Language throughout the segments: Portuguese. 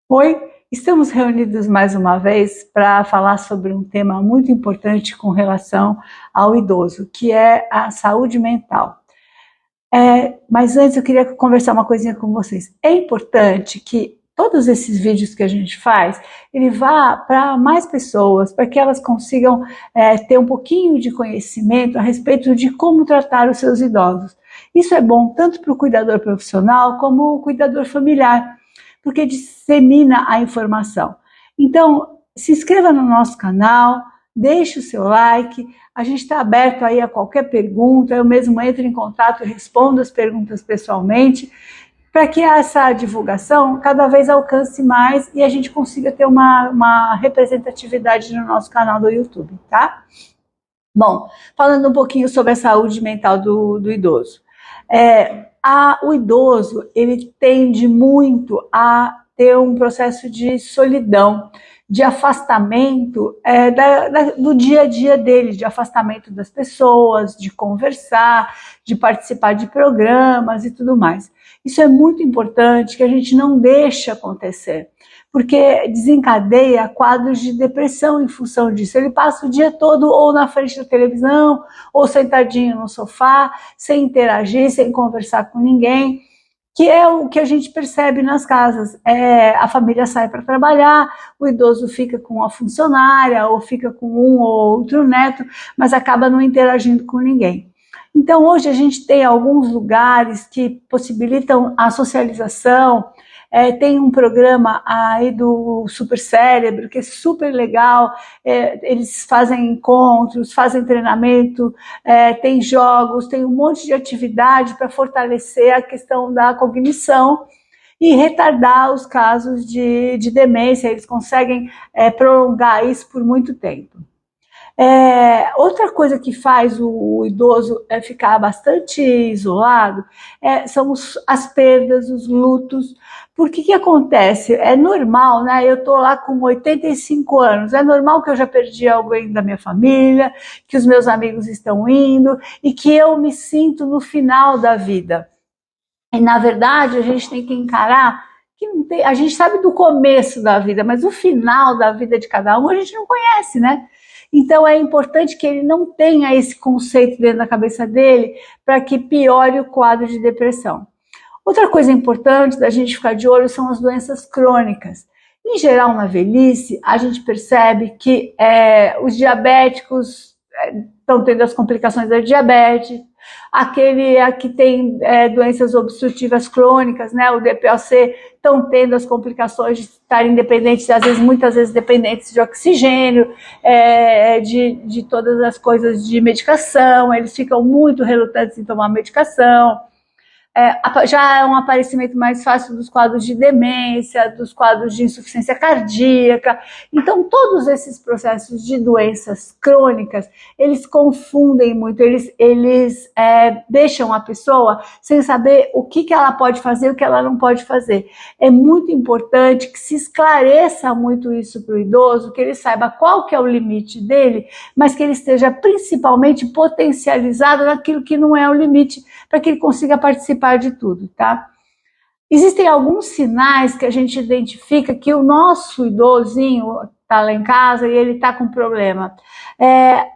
Oi, estamos reunidos mais uma vez para falar sobre um tema muito importante com relação ao idoso, que é a saúde mental. Mas antes eu queria conversar uma coisinha com vocês. É importante que todos esses vídeos que a gente faz, ele vá para mais pessoas, para que elas consigam ter um pouquinho de conhecimento a respeito de como tratar os seus idosos. Isso é bom tanto para o cuidador profissional como o cuidador familiar, porque dissemina a informação. Então, se inscreva no nosso canal, deixe o seu like, a gente está aberto aí a qualquer pergunta, eu mesmo entro em contato e respondo as perguntas pessoalmente, para que essa divulgação cada vez alcance mais e a gente consiga ter uma representatividade no nosso canal do YouTube, tá? Bom, falando um pouquinho sobre a saúde mental do idoso. O idoso, ele tende muito a ter um processo de solidão, de afastamento do dia a dia dele, de afastamento das pessoas, de conversar, de participar de programas e tudo mais. Isso é muito importante que a gente não deixe acontecer, porque desencadeia quadros de depressão em função disso. Ele passa o dia todo ou na frente da televisão, ou sentadinho no sofá, sem interagir, sem conversar com ninguém, que é o que a gente percebe nas casas. A família sai para trabalhar, o idoso fica com a funcionária, ou fica com um ou outro neto, mas acaba não interagindo com ninguém. Então hoje a gente tem alguns lugares que possibilitam a socialização. Tem um programa aí do Super Cérebro, que é super legal, eles fazem encontros, fazem treinamento, tem jogos, tem um monte de atividade para fortalecer a questão da cognição e retardar os casos de demência, eles conseguem prolongar isso por muito tempo. Outra coisa que faz o idoso ficar bastante isolado são as perdas, os lutos. Porque que acontece? É normal, né? Eu tô lá com 85 anos, é normal que eu já perdi alguém da minha família, que os meus amigos estão indo e que eu me sinto no final da vida. E na verdade a gente tem que encarar que não tem, a gente sabe do começo da vida, mas o final da vida de cada um a gente não conhece, né? Então é importante que ele não tenha esse conceito dentro da cabeça dele para que piore o quadro de depressão. Outra coisa importante da gente ficar de olho são as doenças crônicas. Em geral, na velhice, a gente percebe que os diabéticos estão tendo as complicações da diabetes, aquele que tem doenças obstrutivas crônicas, né, o DPOC, estão tendo as complicações de estarem dependentes, às vezes, muitas vezes dependentes de oxigênio, de todas as coisas de medicação, eles ficam muito relutantes em tomar medicação. Já é um aparecimento mais fácil dos quadros de demência, dos quadros de insuficiência cardíaca. Então, todos esses processos de doenças crônicas, eles confundem muito, eles deixam a pessoa sem saber o que ela pode fazer e o que ela não pode fazer. É muito importante que se esclareça muito isso para o idoso, que ele saiba qual que é o limite dele, mas que ele esteja principalmente potencializado naquilo que não é o limite, para que ele consiga participar de tudo, tá? Existem alguns sinais que a gente identifica que o nosso idosinho está lá em casa e ele está com problema.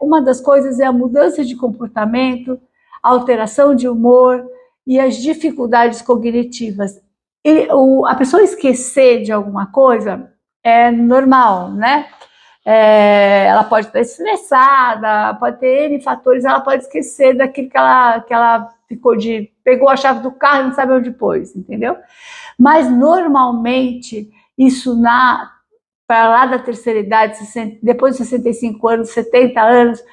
Uma das coisas é a mudança de comportamento, a alteração de humor e as dificuldades cognitivas. A pessoa esquecer de alguma coisa é normal, né? Ela pode estar estressada, pode ter N fatores, ela pode esquecer daquilo que ela pegou a chave do carro e não sabe onde pôs, entendeu? Mas normalmente isso para lá da terceira idade, depois de 65 anos, 70 anos,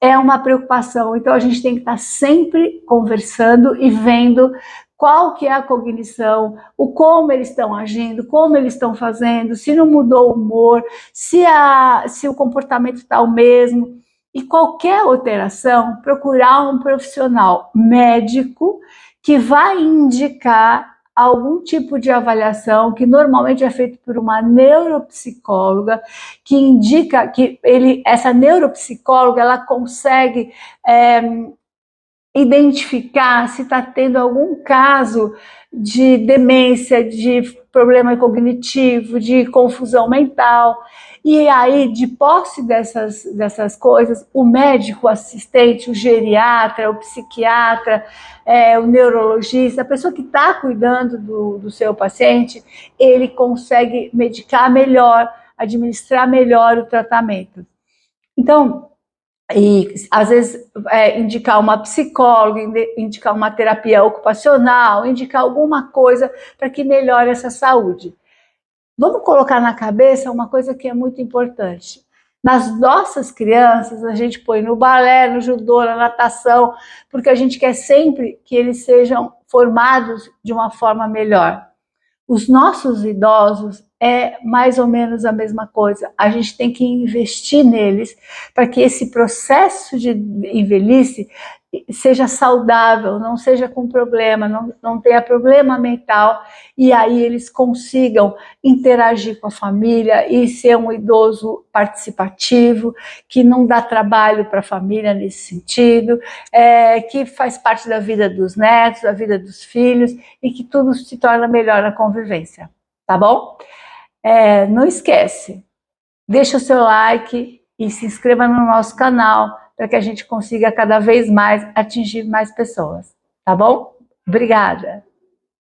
é uma preocupação. Então a gente tem que estar sempre conversando e vendo qual que é a cognição, como eles estão agindo, como eles estão fazendo, se não mudou o humor, se o comportamento está o mesmo. E qualquer alteração, procurar um profissional médico que vai indicar algum tipo de avaliação, que normalmente é feito por uma neuropsicóloga, que indica que essa neuropsicóloga ela consegue identificar se está tendo algum caso de demência, de problema cognitivo, de confusão mental. E aí, de posse dessas coisas, o médico assistente, o geriatra, o psiquiatra, o neurologista, a pessoa que está cuidando do seu paciente, ele consegue medicar melhor, administrar melhor o tratamento. Então, e às vezes indicar uma psicóloga, indicar uma terapia ocupacional, indicar alguma coisa para que melhore essa saúde. Vamos colocar na cabeça uma coisa que é muito importante. Nas nossas crianças, a gente põe no balé, no judô, na natação, porque a gente quer sempre que eles sejam formados de uma forma melhor. Os nossos idosos é mais ou menos a mesma coisa. A gente tem que investir neles para que esse processo de velhice seja saudável, não seja com problema, não tenha problema mental, e aí eles consigam interagir com a família e ser um idoso participativo, que não dá trabalho para a família nesse sentido, que faz parte da vida dos netos, da vida dos filhos, e que tudo se torna melhor na convivência, tá bom? Não esquece, deixa o seu like e se inscreva no nosso canal para que a gente consiga cada vez mais atingir mais pessoas, tá bom? Obrigada!